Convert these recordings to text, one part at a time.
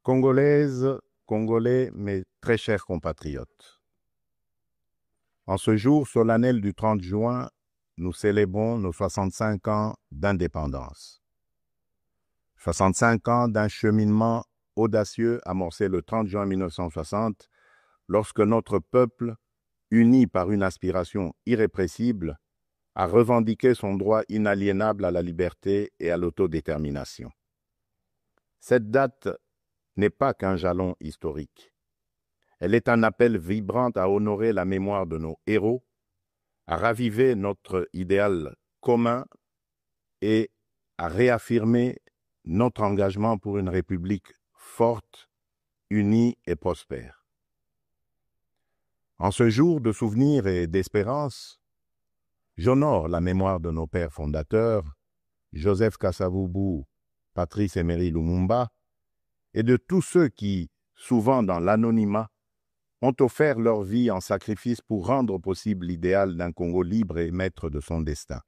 Congolaises, Congolais, mes très chers compatriotes. En ce jour solennel du 30 juin, nous célébrons nos 65 ans d'indépendance. 65 ans d'un cheminement audacieux amorcé le 30 juin 1960, lorsque notre peuple, uni par une aspiration irrépressible, a revendiqué son droit inaliénable à la liberté et à l'autodétermination. Cette date n'est pas qu'un jalon historique. Elle est un appel vibrant à honorer la mémoire de nos héros, à raviver notre idéal commun et à réaffirmer notre engagement pour une République forte, unie et prospère. En ce jour de souvenir et d'espérance, j'honore la mémoire de nos pères fondateurs, Joseph Kasavubu, Patrice Emery Lumumba, et de tous ceux qui, souvent dans l'anonymat, ont offert leur vie en sacrifice pour rendre possible l'idéal d'un Congo libre et maître de son destin.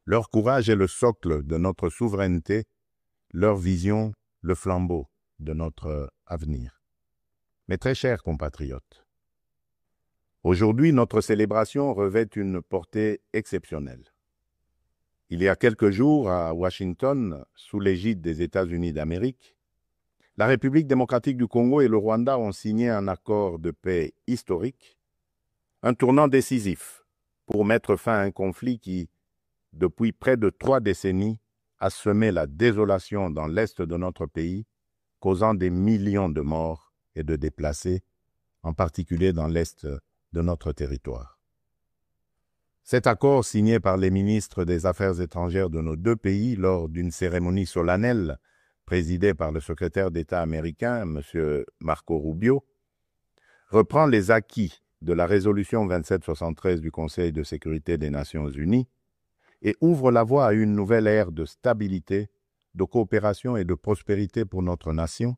Leur courage est le socle de notre souveraineté, leur vision, le flambeau de notre avenir. Mes très chers compatriotes, aujourd'hui, notre célébration revêt une portée exceptionnelle. Il y a quelques jours, à Washington, sous l'égide des États-Unis d'Amérique, la République démocratique du Congo et le Rwanda ont signé un accord de paix historique, un tournant décisif pour mettre fin à un conflit qui, depuis près de 3 décennies, a semé la désolation dans l'est de notre pays, causant des millions de morts et de déplacés, en particulier dans l'est de notre territoire. Cet accord, signé par les ministres des Affaires étrangères de nos 2 pays lors d'une cérémonie solennelle présidée par le secrétaire d'État américain, M. Marco Rubio, reprend les acquis de la résolution 2773 du Conseil de sécurité des Nations Unies et ouvre la voie à une nouvelle ère de stabilité, de coopération et de prospérité pour notre nation,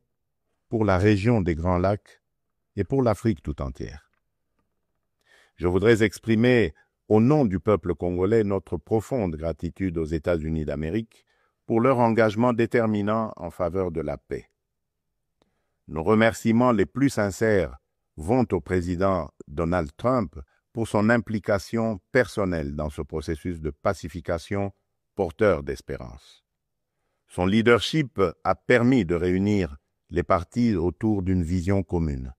pour la région des Grands Lacs et pour l'Afrique tout entière. Je voudrais exprimer, au nom du peuple congolais, notre profonde gratitude aux États-Unis d'Amérique pour leur engagement déterminant en faveur de la paix. Nos remerciements les plus sincères vont au président Donald Trump pour son implication personnelle dans ce processus de pacification porteur d'espérance. Son leadership a permis de réunir les partis autour d'une vision commune.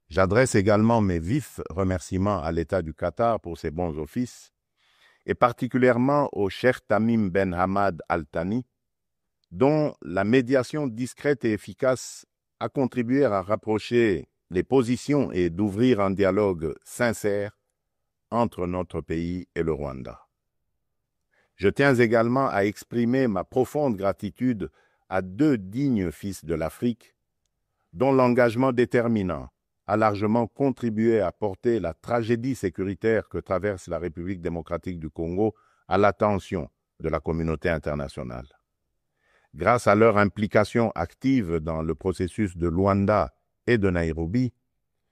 J'adresse également mes vifs remerciements à l'État du Qatar pour ses bons offices, et particulièrement au Cheikh Tamim Ben Hamad Al Thani, dont la médiation discrète et efficace a contribué à rapprocher les positions et d'ouvrir un dialogue sincère entre notre pays et le Rwanda. Je tiens également à exprimer ma profonde gratitude à 2 dignes fils de l'Afrique, dont l'engagement déterminant a largement contribué à porter la tragédie sécuritaire que traverse la République démocratique du Congo à l'attention de la communauté internationale. Grâce à leur implication active dans le processus de Luanda et de Nairobi,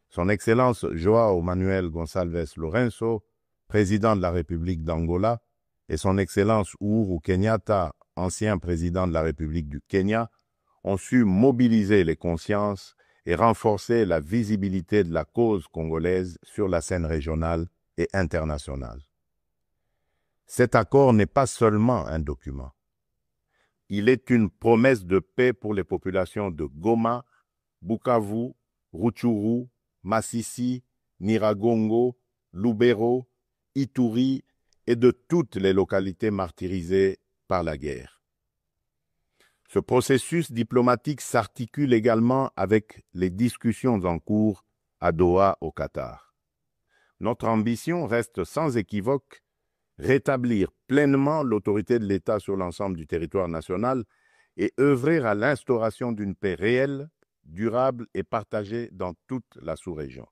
son Excellence João Manuel Gonçalves Lourenço, président de la République d'Angola, et son Excellence Uhuru Kenyatta, ancien président de la République du Kenya, ont su mobiliser les consciences et renforcer la visibilité de la cause congolaise sur la scène régionale et internationale. Cet accord n'est pas seulement un document. Il est une promesse de paix pour les populations de Goma, Bukavu, Rutshuru, Masisi, Nyiragongo, Lubero, Ituri et de toutes les localités martyrisées par la guerre. Ce processus diplomatique s'articule également avec les discussions en cours à Doha, au Qatar. Notre ambition reste sans équivoque rétablir pleinement l'autorité de l'État sur l'ensemble du territoire national et œuvrer à l'instauration d'une paix réelle, durable et partagée dans toute la sous-région.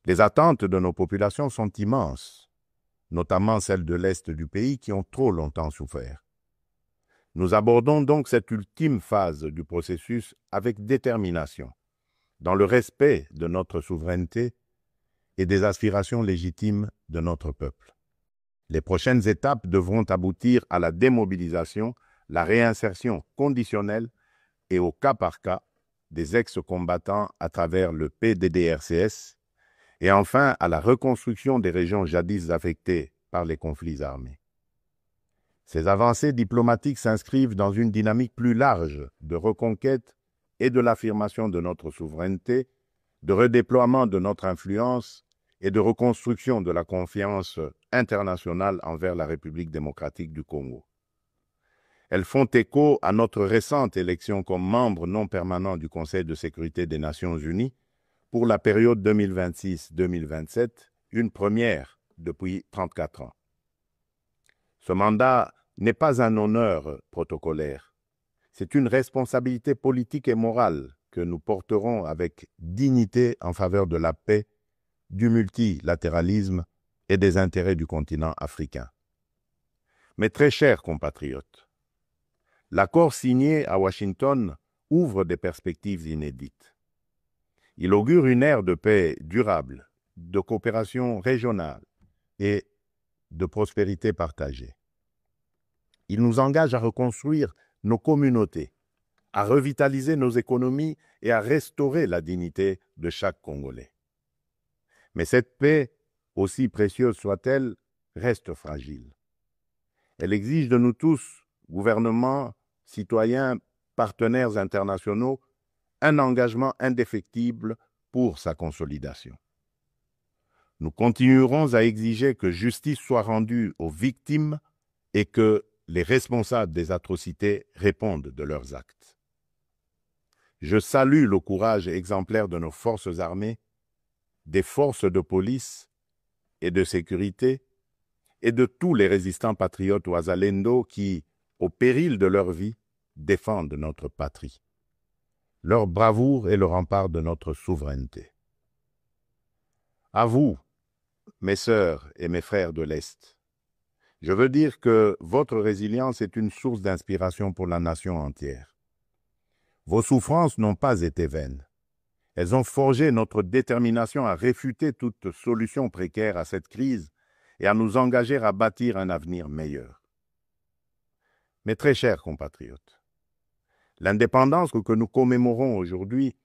Les attentes de nos populations sont immenses, notamment celles de l'Est du pays qui ont trop longtemps souffert. Nous abordons donc cette ultime phase du processus avec détermination, dans le respect de notre souveraineté et des aspirations légitimes de notre peuple. Les prochaines étapes devront aboutir à la démobilisation, la réinsertion conditionnelle et au cas par cas des ex-combattants à travers le PDDRCS et enfin à la reconstruction des régions jadis affectées par les conflits armés. Ces avancées diplomatiques s'inscrivent dans une dynamique plus large de reconquête et de l'affirmation de notre souveraineté, de redéploiement de notre influence et de reconstruction de la confiance internationale envers la République démocratique du Congo. Elles font écho à notre récente élection comme membre non permanent du Conseil de sécurité des Nations Unies pour la période 2026-2027, une première depuis 34 ans. Ce mandat n'est pas un honneur protocolaire. C'est une responsabilité politique et morale que nous porterons avec dignité en faveur de la paix, du multilatéralisme et des intérêts du continent africain. Mes très chers compatriotes, l'accord signé à Washington ouvre des perspectives inédites. Il augure une ère de paix durable, de coopération régionale et de prospérité partagée. Il nous engage à reconstruire nos communautés, à revitaliser nos économies et à restaurer la dignité de chaque Congolais. Mais cette paix, aussi précieuse soit-elle, reste fragile. Elle exige de nous tous, gouvernements, citoyens, partenaires internationaux, un engagement indéfectible pour sa consolidation. Nous continuerons à exiger que justice soit rendue aux victimes et que les responsables des atrocités répondent de leurs actes. Je salue le courage exemplaire de nos forces armées, des forces de police et de sécurité et de tous les résistants patriotes Wazalendo qui, au péril de leur vie, défendent notre patrie. Leur bravoure est le rempart de notre souveraineté. À vous, mes sœurs et mes frères de l'Est, je veux dire que votre résilience est une source d'inspiration pour la nation entière. Vos souffrances n'ont pas été vaines. Elles ont forgé notre détermination à réfuter toute solution précaire à cette crise et à nous engager à bâtir un avenir meilleur. Mes très chers compatriotes, l'indépendance que nous commémorons aujourd'hui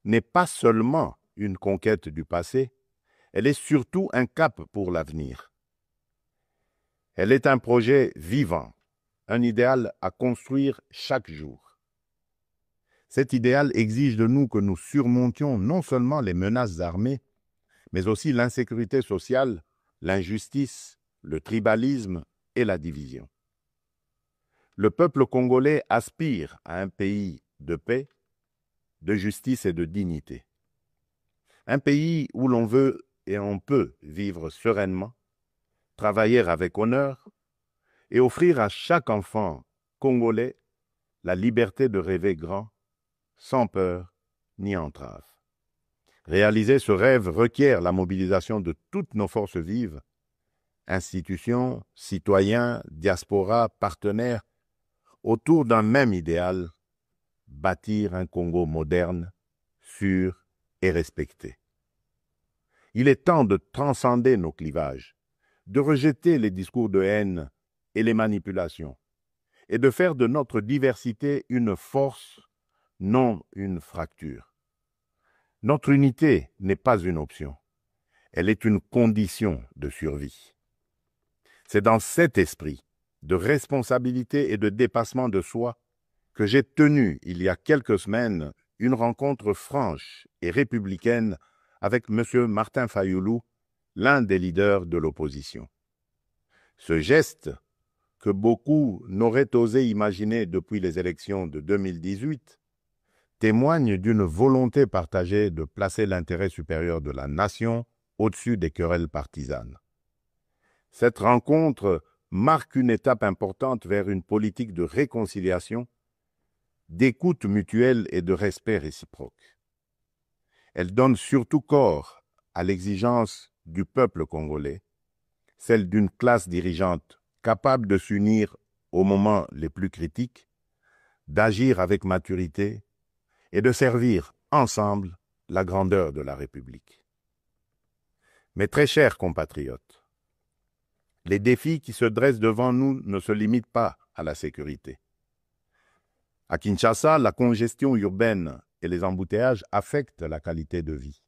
n'est pas seulement une conquête du passé, elle est surtout un cap pour l'avenir. Elle est un projet vivant, un idéal à construire chaque jour. Cet idéal exige de nous que nous surmontions non seulement les menaces armées, mais aussi l'insécurité sociale, l'injustice, le tribalisme et la division. Le peuple congolais aspire à un pays de paix, de justice et de dignité. Un pays où l'on veut et on peut vivre sereinement, travailler avec honneur et offrir à chaque enfant congolais la liberté de rêver grand, sans peur ni entrave. Réaliser ce rêve requiert la mobilisation de toutes nos forces vives, institutions, citoyens, diaspora, partenaires, autour d'un même idéal, bâtir un Congo moderne, sûr et respecté. Il est temps de transcender nos clivages, de rejeter les discours de haine et les manipulations, et de faire de notre diversité une force, non une fracture. Notre unité n'est pas une option, elle est une condition de survie. C'est dans cet esprit de responsabilité et de dépassement de soi que j'ai tenu, il y a quelques semaines, une rencontre franche et républicaine avec M. Martin Fayoulou, l'un des leaders de l'opposition. Ce geste, que beaucoup n'auraient osé imaginer depuis les élections de 2018, témoigne d'une volonté partagée de placer l'intérêt supérieur de la nation au-dessus des querelles partisanes. Cette rencontre marque une étape importante vers une politique de réconciliation, d'écoute mutuelle et de respect réciproque. Elle donne surtout corps à l'exigence du peuple congolais, celle d'une classe dirigeante capable de s'unir aux moments les plus critiques, d'agir avec maturité et de servir ensemble la grandeur de la République. Mes très chers compatriotes, les défis qui se dressent devant nous ne se limitent pas à la sécurité. À Kinshasa, la congestion urbaine et les embouteillages affectent la qualité de vie.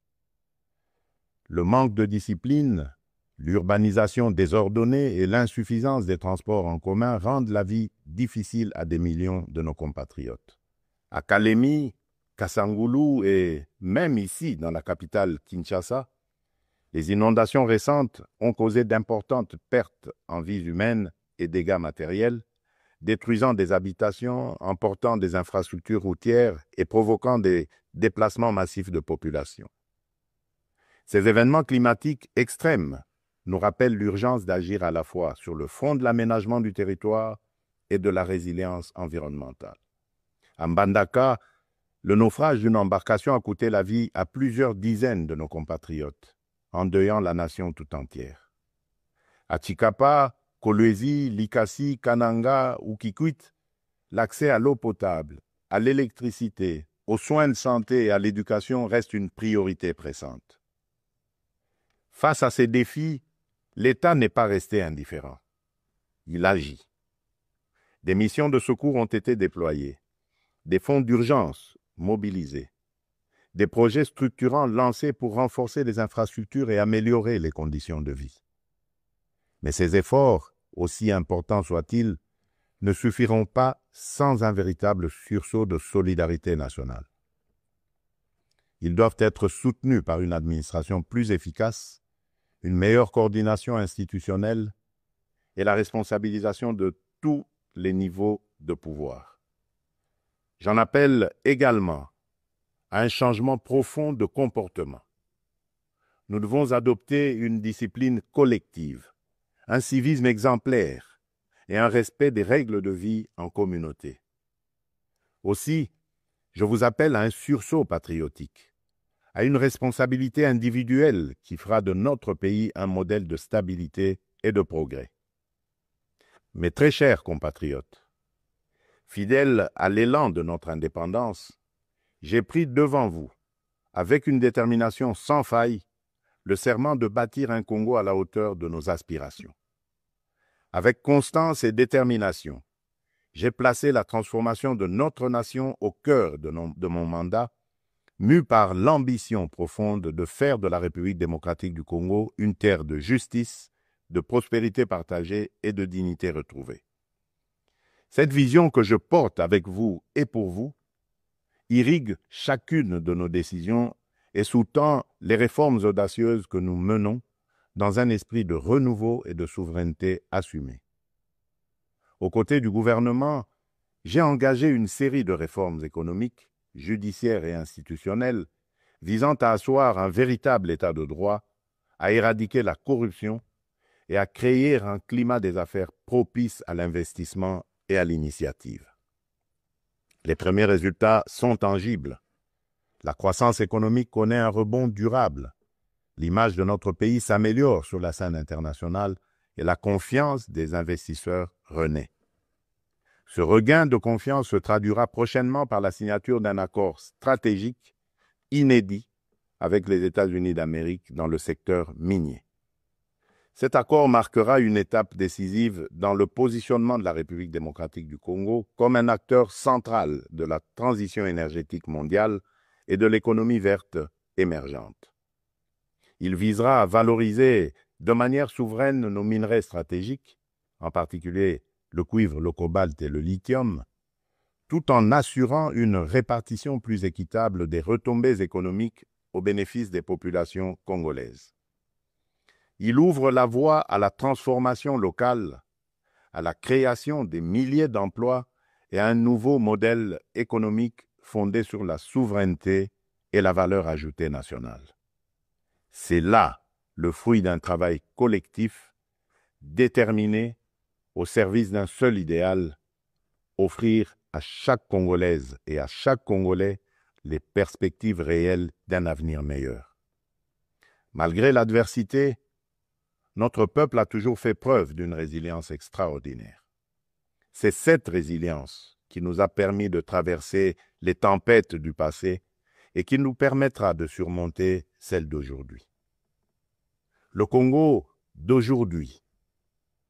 Le manque de discipline, l'urbanisation désordonnée et l'insuffisance des transports en commun rendent la vie difficile à des millions de nos compatriotes. À Kalemi, Kassangoulou et même ici, dans la capitale Kinshasa, les inondations récentes ont causé d'importantes pertes en vies humaines et dégâts matériels, détruisant des habitations, emportant des infrastructures routières et provoquant des déplacements massifs de population. Ces événements climatiques extrêmes nous rappellent l'urgence d'agir à la fois sur le front de l'aménagement du territoire et de la résilience environnementale. À Mbandaka, le naufrage d'une embarcation a coûté la vie à plusieurs dizaines de nos compatriotes, endeuillant la nation tout entière. À Tshikapa, Kolwezi, Likasi, Kananga ou Kikwit, l'accès à l'eau potable, à l'électricité, aux soins de santé et à l'éducation reste une priorité pressante. Face à ces défis, l'État n'est pas resté indifférent. Il agit. Des missions de secours ont été déployées, des fonds d'urgence mobilisés, des projets structurants lancés pour renforcer les infrastructures et améliorer les conditions de vie. Mais ces efforts, aussi importants soient-ils, ne suffiront pas sans un véritable sursaut de solidarité nationale. Ils doivent être soutenus par une administration plus efficace, une meilleure coordination institutionnelle et la responsabilisation de tous les niveaux de pouvoir. J'en appelle également à un changement profond de comportement. Nous devons adopter une discipline collective, un civisme exemplaire et un respect des règles de vie en communauté. Aussi, je vous appelle à un sursaut patriotique, à une responsabilité individuelle qui fera de notre pays un modèle de stabilité et de progrès. Mes très chers compatriotes, fidèles à l'élan de notre indépendance, j'ai pris devant vous, avec une détermination sans faille, le serment de bâtir un Congo à la hauteur de nos aspirations. Avec constance et détermination, j'ai placé la transformation de notre nation au cœur de mon mandat, mu par l'ambition profonde de faire de la République démocratique du Congo une terre de justice, de prospérité partagée et de dignité retrouvée. Cette vision que je porte avec vous et pour vous irrigue chacune de nos décisions et sous-tend les réformes audacieuses que nous menons dans un esprit de renouveau et de souveraineté assumée. Aux côtés du gouvernement, j'ai engagé une série de réformes économiques, judiciaires et institutionnelles visant à asseoir un véritable état de droit, à éradiquer la corruption et à créer un climat des affaires propice à l'investissement et à l'initiative. Les premiers résultats sont tangibles. La croissance économique connaît un rebond durable. L'image de notre pays s'améliore sur la scène internationale et la confiance des investisseurs renaît. Ce regain de confiance se traduira prochainement par la signature d'un accord stratégique inédit avec les États-Unis d'Amérique dans le secteur minier. Cet accord marquera une étape décisive dans le positionnement de la République démocratique du Congo comme un acteur central de la transition énergétique mondiale et de l'économie verte émergente. Il visera à valoriser de manière souveraine nos minerais stratégiques, en particulier le cuivre, le cobalt et le lithium, tout en assurant une répartition plus équitable des retombées économiques au bénéfice des populations congolaises. Il ouvre la voie à la transformation locale, à la création des milliers d'emplois et à un nouveau modèle économique fondé sur la souveraineté et la valeur ajoutée nationale. C'est là le fruit d'un travail collectif, déterminé, au service d'un seul idéal, offrir à chaque Congolaise et à chaque Congolais les perspectives réelles d'un avenir meilleur. Malgré l'adversité, notre peuple a toujours fait preuve d'une résilience extraordinaire. C'est cette résilience qui nous a permis de traverser les tempêtes du passé et qui nous permettra de surmonter celles d'aujourd'hui. Le Congo d'aujourd'hui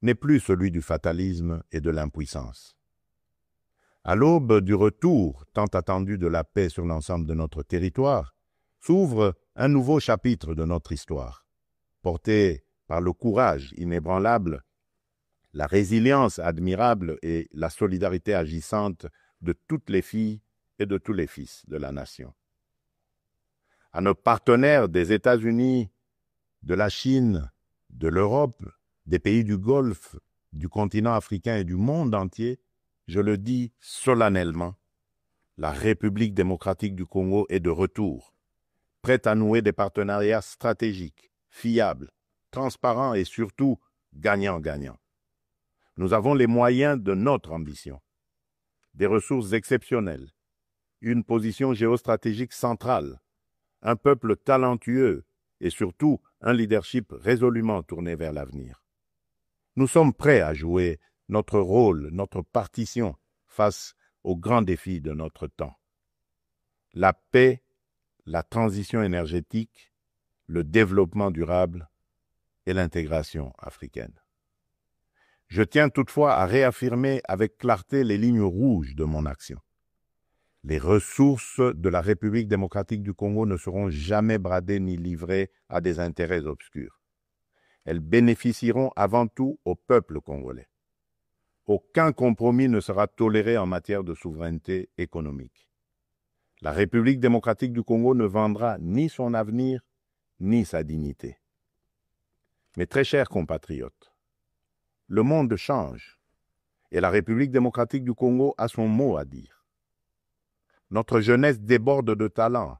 n'est plus celui du fatalisme et de l'impuissance. À l'aube du retour tant attendu de la paix sur l'ensemble de notre territoire, s'ouvre un nouveau chapitre de notre histoire, porté par le courage inébranlable, la résilience admirable et la solidarité agissante de toutes les filles et de tous les fils de la nation. À nos partenaires des États-Unis, de la Chine, de l'Europe, des pays du Golfe, du continent africain et du monde entier, je le dis solennellement, la République démocratique du Congo est de retour, prête à nouer des partenariats stratégiques, fiables, transparents et surtout gagnant-gagnant. Nous avons les moyens de notre ambition, des ressources exceptionnelles, une position géostratégique centrale, un peuple talentueux et surtout un leadership résolument tourné vers l'avenir. Nous sommes prêts à jouer notre rôle, notre partition face aux grands défis de notre temps. La paix, la transition énergétique, le développement durable et l'intégration africaine. Je tiens toutefois à réaffirmer avec clarté les lignes rouges de mon action. Les ressources de la République démocratique du Congo ne seront jamais bradées ni livrées à des intérêts obscurs. Elles bénéficieront avant tout au peuple congolais. Aucun compromis ne sera toléré en matière de souveraineté économique. La République démocratique du Congo ne vendra ni son avenir, ni sa dignité. Mes très chers compatriotes, le monde change et la République démocratique du Congo a son mot à dire. Notre jeunesse déborde de talent,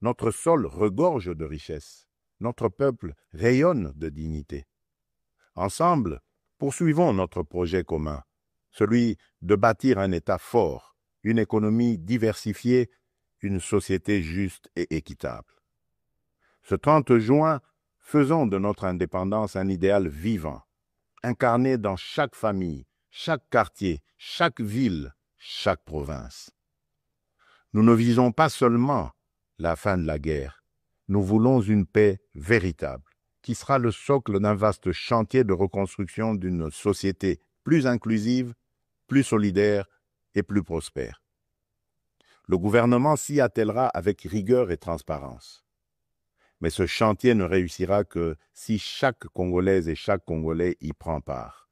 notre sol regorge de richesses, notre peuple rayonne de dignité. Ensemble, poursuivons notre projet commun, celui de bâtir un État fort, une économie diversifiée, une société juste et équitable. Ce 30 juin, faisons de notre indépendance un idéal vivant, incarné dans chaque famille, chaque quartier, chaque ville, chaque province. Nous ne visons pas seulement la fin de la guerre, nous voulons une paix véritable, qui sera le socle d'un vaste chantier de reconstruction d'une société plus inclusive, plus solidaire et plus prospère. Le gouvernement s'y attellera avec rigueur et transparence. Mais ce chantier ne réussira que si chaque Congolaise et chaque Congolais y prend part.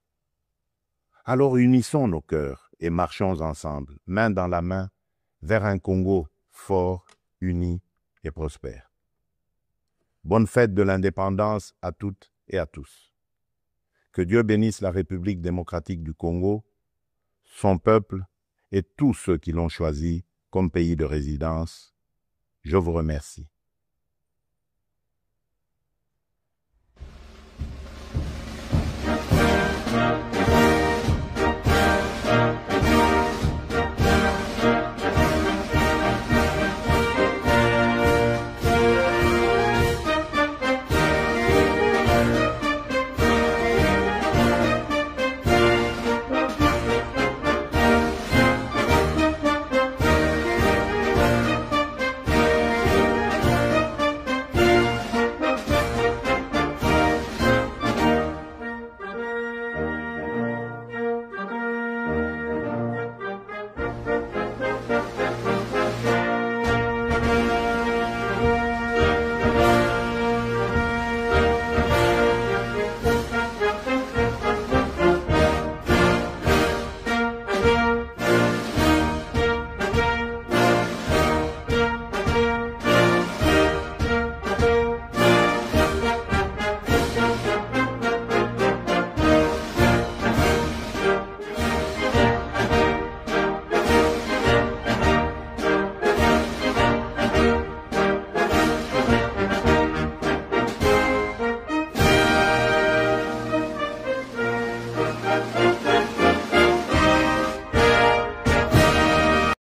Alors unissons nos cœurs et marchons ensemble, main dans la main, vers un Congo fort, uni et prospère. Bonne fête de l'indépendance à toutes et à tous. Que Dieu bénisse la République démocratique du Congo, son peuple et tous ceux qui l'ont choisi comme pays de résidence. Je vous remercie.